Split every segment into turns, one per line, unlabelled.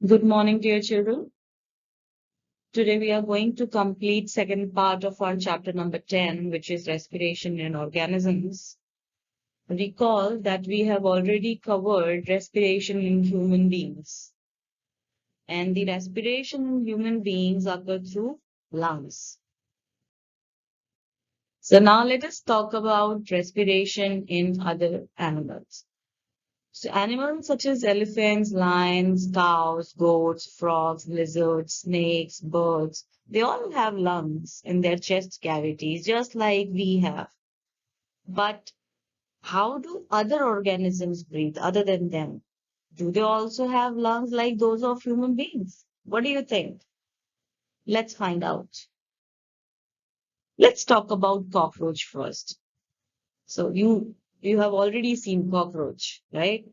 Good morning, dear children. Today we are going to complete second part of our chapter number 10, which is respiration in organisms. Recall that we have already covered respiration in human beings, and the respiration in human beings occur through lungs. So now let us talk about respiration in other animals. So animals such as elephants, lions, cows, goats, frogs, lizards, snakes, birds, they all have lungs in their chest cavities, just like we have. But how do other organisms breathe other than them? Do they also have lungs like those of human beings? What do you think? Let's find out. Let's talk about cockroach first. So you have already seen cockroach, right?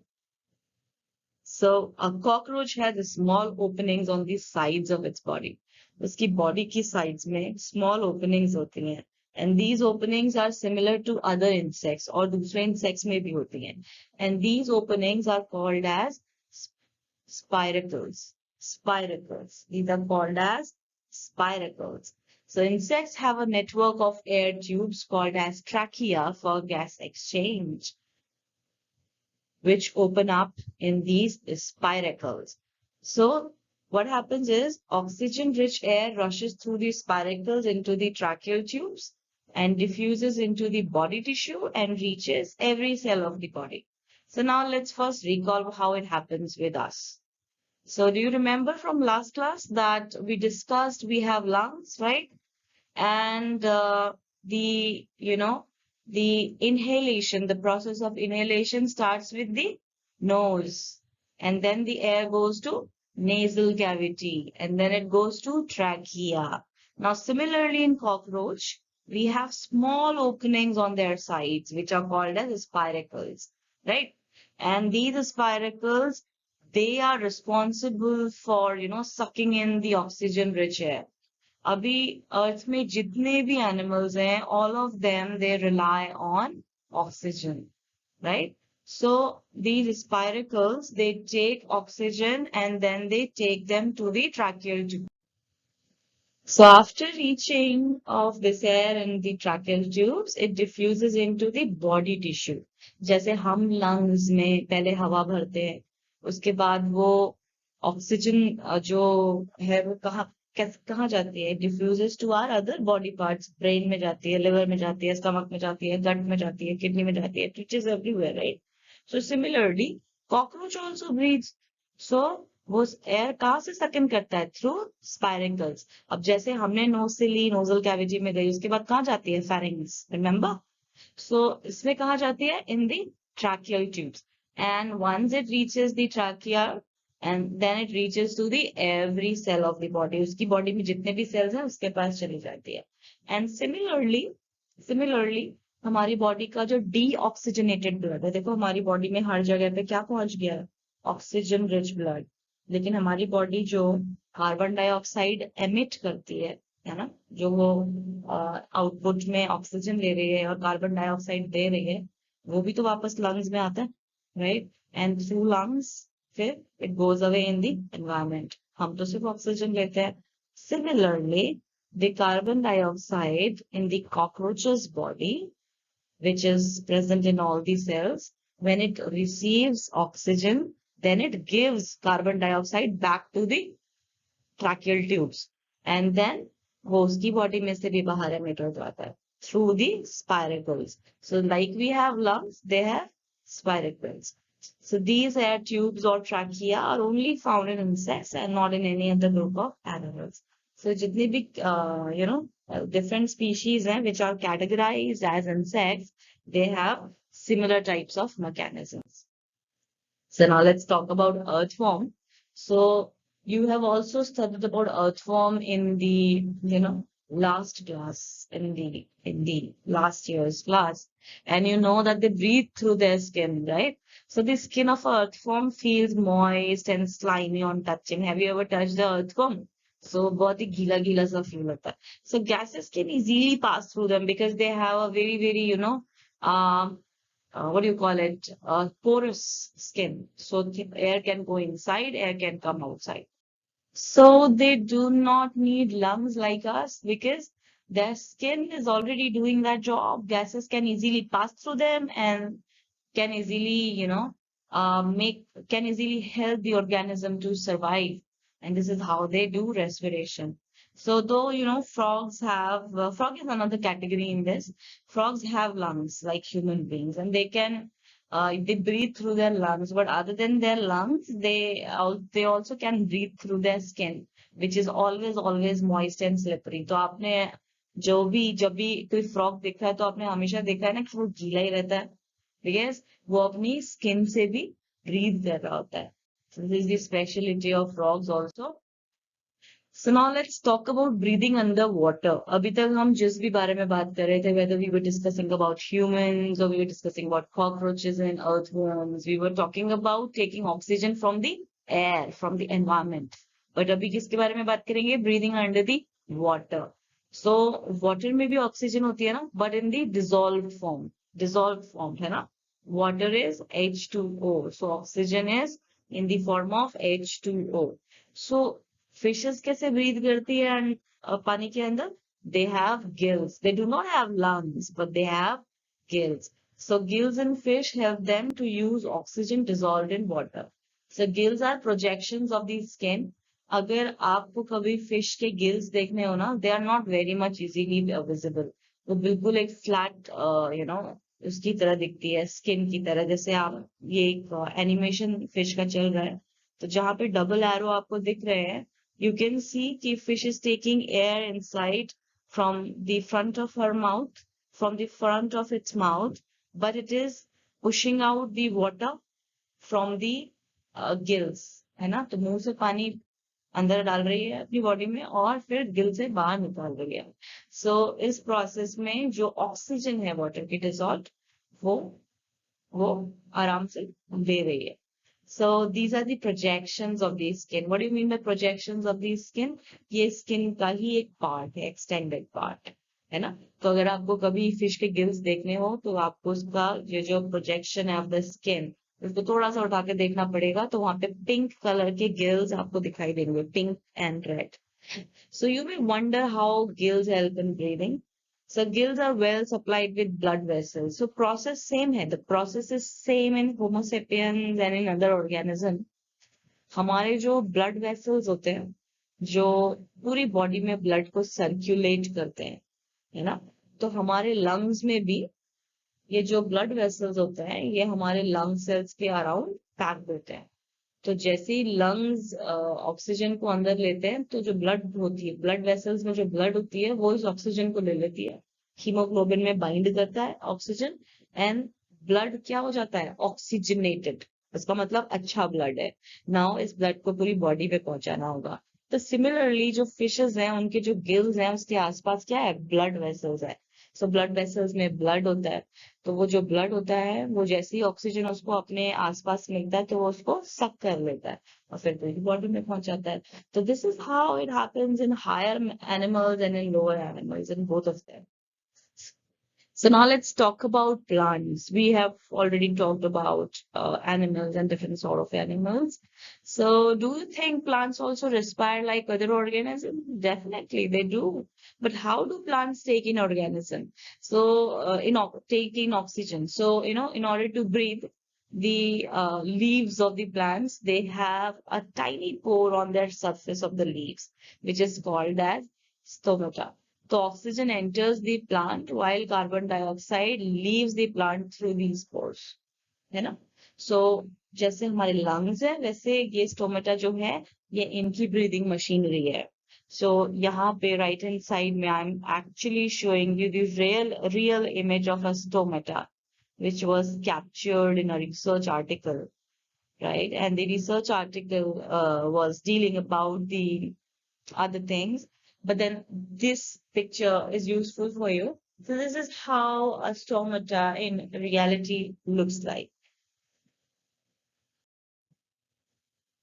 So a cockroach has small openings on the sides of its body. उसकी body की sides में small openings होती हैं. And these openings are similar to other insects और दूसरे insects में भी होती हैं. And these openings are called as spiracles. Spiracles. These are called as spiracles. So insects have a network of air tubes called as trachea for gas exchange, which open up in these spiracles. So what happens is oxygen-rich air rushes through the spiracles into the tracheal tubes and diffuses into the body tissue and reaches every cell of the body. So now let's first recall how it happens with us. So do you remember from last class that we discussed we have lungs, right? And the inhalation, the process of inhalation starts with the nose, and then the air goes to nasal cavity, and then it goes to trachea. Now, similarly in cockroach, we have small openings on their sides, which are called as spiracles, right? And these spiracles, they are responsible for, sucking in the oxygen-rich air. अभी अर्थ में जितने भी animals हैं all of them they rely on oxygen, right? So these spiracles, they take oxygen and then they take them to the tracheal tube. So after reaching of this air in the tracheal tubes, it diffuses into the body tissue. जैसे हम lungs में पहले हवा भरते हैं, उसके बाद वो ऑक्सीजन जो है वो कहाँ जाती है? Diffuses to our other body parts. Brain में जाती है, liver में जाती है, stomach में जाती है, gut में जाती है, kidney में जाती है. It reaches everywhere, right? So similarly, cockroach also breathes. So वो एयर कहाँ से सक इन करता है? थ्रू स्पायरेकल्स. अब जैसे हमने नोज से ली, नोजल कैविटी में गई, उसके बाद कहाँ जाती है? Pharynx, remember? सो इसमें कहाँ जाती है? In the tracheal tubes. And once it reaches the trachea and then it reaches to the every cell of the body. उसकी बॉडी में जितने भी सेल्स हैं उसके पास चली जाती है. एंड सिमिलरली हमारी बॉडी का जो डीऑक्सीजनेटेड ब्लड है, देखो हमारी बॉडी में हर जगह पे क्या पहुंच गया है? Oxygen rich blood. लेकिन हमारी बॉडी जो कार्बन डाइऑक्साइड एमिट करती है ना, जो वो आउटपुट में ऑक्सीजन ले रही है और कार्बन डाइऑक्साइड दे रही है, वो भी तो वापस लंग्स में आता है, राइट? एंड थ्रू लंग्स फिर it goes away in the environment. हम तो सिर्फ ऑक्सीजन लेते हैं. Similarly the carbon dioxide in the cockroaches body, which is present in all the cells, when it receives oxygen, then it gives carbon dioxide back to the tracheal tubes. And then वो उसकी body में से भी बाहर emit हो जाता है through the spiracles. So like we have lungs, they have spiracles. So these air tubes or trachea are only found in insects and not in any other group of animals. So जितने भी different species हैं which are categorized as insects, they have similar types of mechanisms. So now let's talk about earthworm. So you have also studied about earthworm in the, last class, in the last year's class. And you know that they breathe through their skin, right? So the skin of earthworm feels moist and slimy on touching. Have you ever touched the earthworm? So बहुत ही गीला गीला सा feel होता है. So gases can easily pass through them because they have a very, very, what do you call it, porous skin. So air can go inside, air can come outside. So they do not need lungs like us because their skin is already doing that job. Gases can easily pass through them and can easily, can easily help the organism to survive. And this is how they do respiration. So though, frogs have, frog is another category in this. Frogs have lungs like human beings and they breathe through their lungs. But other than their lungs, they also can breathe through their skin, which is always moist and slippery. तो आपने जब भी कोई frog देखा है तो आपने हमेशा देखा है ना कि वो गीला ही रहता है because वो अपनी स्किन से भी ब्रीथ कर रहा होता है. So this is the specialty of frogs also. So now let's talk about breathing under water. अभी तक हम जिस भी बारे में बात कर रहे थे, whether we were discussing about humans or we were discussing about cockroaches and earthworms, we were talking about taking oxygen from the air, from the environment. But अभी किसके बारे में बात करेंगे? Breathing under the water. So water में भी oxygen होती है ना, but in the dissolved form. Dissolved form है ना? Water is H2O. So oxygen is in the form of H2O. So fishes कैसे ब्रीथ करती है पानी के अंदर? They have gills. They do not have lungs, but they have gills. So gills in fish help them to use oxygen dissolved in water. So gills are projections of the skin. अगर आपको कभी fish के gills देखने हो ना, they are not very much easily visible. वो बिल्कुल एक फ्लैट उसकी तरह दिखती है, स्किन की तरह. जैसे आप ये एक एनिमेशन फिश का चल रहा है, तो जहां पे डबल एरो आपको दिख रहे हैं, you can see the fish is taking air inside from the front of her mouth, from the front of its mouth, but it is pushing out the water from the gills, है ना? तो मुंह से पानी अंदर डाल रही है अपनी बॉडी में और फिर गिल से बाहर निकाल रही है. सो इस प्रोसेस में जो ऑक्सीजन है वाटर की डिसॉल्व, वो वो आराम से ले रही है. So these are the projections of the skin. What do you mean by projections of the skin? ये स्किन का ही एक पार्ट है, एक्सटेंडेड पार्ट है ना. तो अगर आपको कभी फिश के गिल्स देखने हो तो आपको उसका ये जो प्रोजेक्शन है ऑफ द स्किन, उसको थोड़ा सा उठा के देखना पड़ेगा. तो वहां पे पिंक कलर के गिल्स आपको दिखाई देंगे, pink and red. So you may wonder how gills help in breathing. So gills are well supplied with blood vessels. So process same है. The process is same in Homo sapiens and in other organism. हमारे जो blood vessels होते हैं, जो पूरी body में blood को circulate करते हैं, है ना, तो हमारे लंग्स में भी ये जो ब्लड वेसल्स होते हैं, ये हमारे लंग सेल्स के अराउंड पैक्ड होते हैं. तो जैसे ही लंग्स ऑक्सीजन को अंदर लेते हैं, तो जो ब्लड होती है, ब्लड वेसल्स में जो ब्लड होती है, वो इस ऑक्सीजन को ले लेती है, हीमोग्लोबिन में बाइंड करता है ऑक्सीजन, एंड ब्लड क्या हो जाता है? ऑक्सीजनेटेड. इसका मतलब अच्छा ब्लड है. नाउ इस ब्लड को पूरी बॉडी पे पहुंचाना होगा. तो सिमिलरली जो फिशेस हैं, उनके जो गिल्स हैं, उसके आसपास क्या है? ब्लड वेसल्स है. सो ब्लड वेसल्स में ब्लड होता है. तो वो जो ब्लड होता है, वो जैसे ही ऑक्सीजन उसको अपने आसपास मिलता है, तो वो उसको सक कर लेता है और फिर पूरी बॉडी में पहुंच जाता है. तो this is how it happens in higher animals and in lower animals, in both of them. So now let's talk about plants. We have already talked about animals and different sort of animals. So do you think plants also respire like other organisms? Definitely they do. But how do plants take in organism? So take in oxygen. So in order to breathe, the leaves of the plants, they have a tiny pore on their surface of the leaves, which is called as stomata. So oxygen enters the plant while carbon dioxide leaves the plant through these pores, है ना. So जैसे हमारे lungs है, वैसे ये stomata जो है, ये इनकी breathing machinery है. So यहाँ पे right hand side में I'm actually showing you the real image of a stomata, which was captured in a research article, right? And the research article was dealing about the other things. But then this picture is useful for you. So this is how a stomata in reality looks like.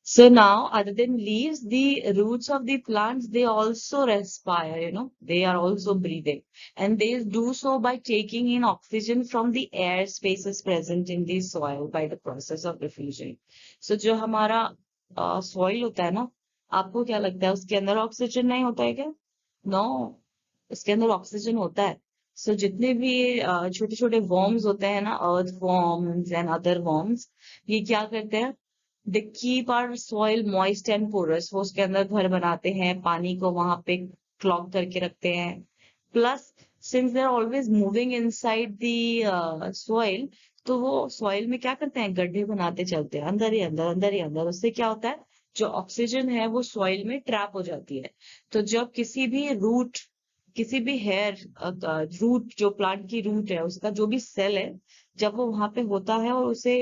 So now, other than leaves, the roots of the plants, they also respire, they are also breathing. And they do so by taking in oxygen from the air spaces present in the soil by the process of diffusion. So जो हमारा soil होता है ना, आपको क्या लगता है उसके अंदर ऑक्सीजन नहीं होता है क्या? नो, उसके अंदर ऑक्सीजन होता है. सो जितने भी छोटे छोटे वर्म्स होते हैं ना, earth worms and other worms, ये क्या करते हैं? They keep our soil moist and porous. वो उसके अंदर घर बनाते हैं, पानी को वहां पे क्लॉग करके रखते हैं. Plus since they are always moving inside the soil, तो वो सॉइल में क्या करते हैं? गड्ढे बनाते चलते हैं, अंदर ही अंदर, अंदर ही अंदर. उससे क्या होता है? जो ऑक्सीजन है वो सॉइल में ट्रैप हो जाती है. तो जब किसी भी रूट, किसी भी हेयर, रूट, जो प्लांट की रूट है, उसका जो भी सेल है, जब वो वहां पे होता है और उसे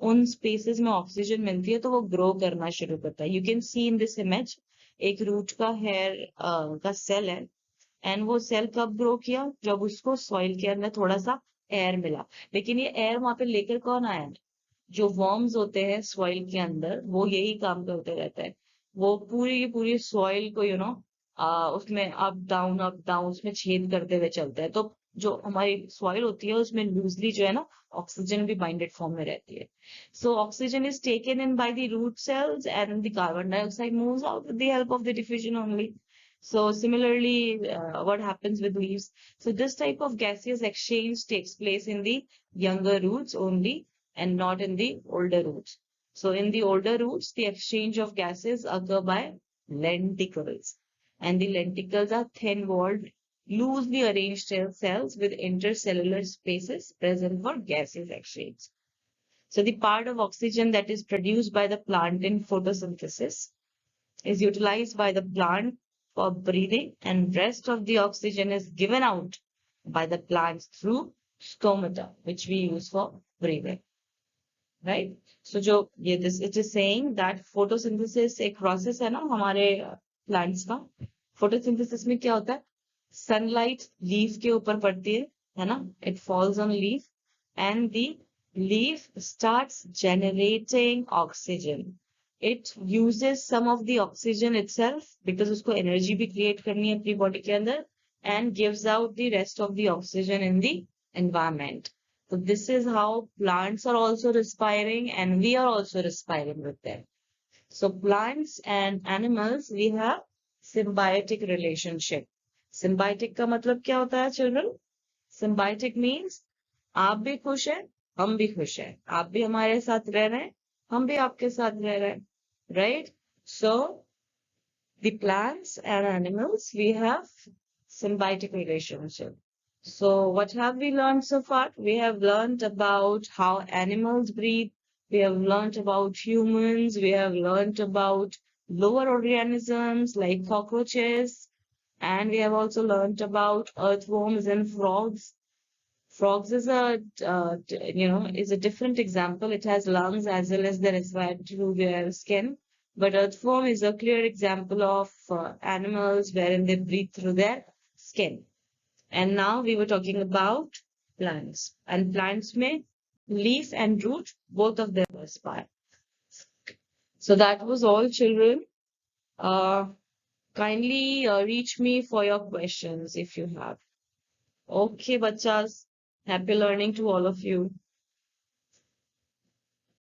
उन स्पेसेस में ऑक्सीजन मिलती है, तो वो ग्रो करना शुरू करता है. You can see in this image, एक रूट का हेयर का सेल है. एंड वो सेल कब ग्रो किया? जब उसको सॉइल के अंदर थोड़ा सा एयर मिला. लेकिन ये एयर वहां पे लेकर कौन आया? जो वर्म्स होते हैं सॉइल के अंदर, वो यही काम करते रहते हैं. वो पूरी की पूरी सॉइल को उसमें अप डाउन उसमें छेद करते हुए चलते हैं. तो जो हमारी सॉइल होती है उसमें लूजली जो है ना, ऑक्सीजन भी बाइंडेड फॉर्म में रहती है. So oxygen is taken in by the root cells and the carbon dioxide moves out with the help of the diffusion only. So similarly, what happens with leaves? So this type of gaseous exchange takes place in the younger roots only, and not in the older roots. So in the older roots, the exchange of gases occur by lenticles. And the lenticles are thin-walled, loosely arranged cells with intercellular spaces present for gaseous exchange. So the part of oxygen that is produced by the plant in photosynthesis is utilized by the plant for breathing, and rest of the oxygen is given out by the plants through stomata, which we use for breathing. Right. So जो ये this it is saying that photosynthesis एक process है ना हमारे plants का. Photosynthesis में क्या होता है? सनलाइट लीफ के ऊपर पड़ती है ना, it falls on leaf and the leaf starts generating oxygen. It uses some of the oxygen itself, because उसको एनर्जी भी क्रिएट करनी है अपनी बॉडी के अंदर, and gives out the rest of the oxygen in the environment. So this is how plants are also respiring and we are also respiring with them. So plants and animals, we have symbiotic relationship. Symbiotic का मतलब क्या होता है children? Symbiotic means आप भी खुश हैं, हम भी खुश हैं. आप भी हमारे साथ रह रहे हैं, हम भी आपके साथ रह रहे हैं. Right? So the plants and animals, we have symbiotic relationship. So what have we learned so far? We have learned about how animals breathe. We have learned about humans. We have learned about lower organisms like cockroaches. And we have also learned about earthworms and frogs. Frogs is is a different example. It has lungs as well as the respire through their skin. But earthworm is a clear example of animals wherein they breathe through their skin. And now we were talking about plants. And plants may leaf and root, both of them respire. So that was all, children. Kindly reach me for your questions if you have. Okay, bachas. Happy learning to all of you.